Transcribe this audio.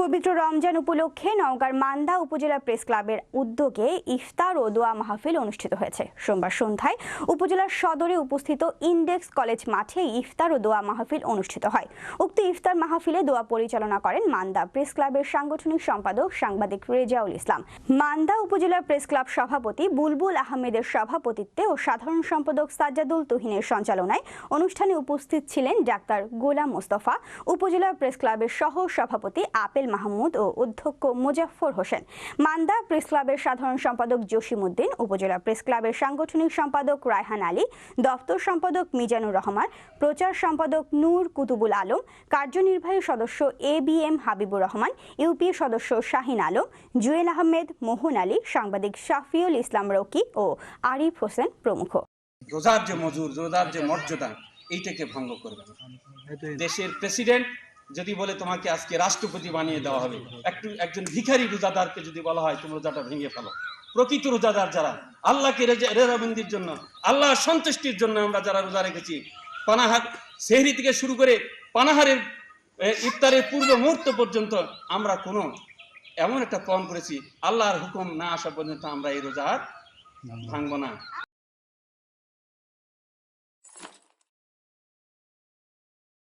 পবিত্র রমজান উপলক্ষে নওগাঁর মান্দা উপজেলা প্রেস ক্লাবের উদ্যোগে ইফতার ও দোয়া মাহফিল অনুষ্ঠিত হয়েছে। সোমবার সন্ধ্যায় উপজেলার সদরে উপস্থিত ইন্ডেক্স কলেজ মাঠে ইফতার ও দোয়া মাহফিল অনুষ্ঠিত হয়। উক্ত ইফতার মাহফিলে দোয়া পরিচালনা করেন মান্দা প্রেস ক্লাবের সাংগঠনিক সম্পাদক সাংবাদিক রেজাউল ইসলাম। মান্দা উপজেলা প্রেস ক্লাব সভাপতি বুলবুল আহমেদের সভাপতিত্বে ও সাধারণ সম্পাদক সাজ্জাদুল তুহিনের সঞ্চালনায় অনুষ্ঠানে উপস্থিত ছিলেন ডাক্তার গোলাম মোস্তফা, উপজেলা প্রেস ক্লাবের সহ সভাপতি আপেল মাহমুদ ও অধ্যক্ষ মুজাফফর হোসেন, মান্দা প্রেস ক্লাবের সাধারণ সম্পাদক জসিমউদ্দিন, উপজেলা প্রেস ক্লাবের সাংগঠনিক সম্পাদক রায়হান আলী, দপ্তর সম্পাদক মিজানুর রহমান, প্রচার সম্পাদক নূর কুতুবুল আলম, কার্যনির্বাহী সদস্য ABM হাবিবুর রহমান, ইউপি সদস্য শাহিন আলম, জুয়েল আহমেদ, মোহন আলী, সাংবাদিক শাফিউল ইসলাম রকি ও আরিফ হোসেন প্রমুখ। রোজার যে মজুর, রোজার যে মর্যাদা, এইটাকে ভঙ্গ করবে। দেশের প্রেসিডেন্ট যদি বলে তোমাকে আজকে রাষ্ট্রপতি বানিয়ে দেওয়া হবে, একজন ভিখারি রোজাদারকে যদি বলা হয় তুমি রোজাটা ভেঙে ফেলো, প্রকৃত রোজাদার যারা আল্লাহকে রেজামন্দির জন্য, আল্লাহর সন্তুষ্টির জন্য আমরা যারা রোজা রেখেছি, পানাহার সেহরি থেকে শুরু করে পানাহারের ইফতারের পূর্ব মুহূর্ত পর্যন্ত আমরা কোনো এমন একটা পণ করেছি, আল্লাহর হুকুম না আসা পর্যন্ত আমরা এই রোজা আর ভাঙবো না।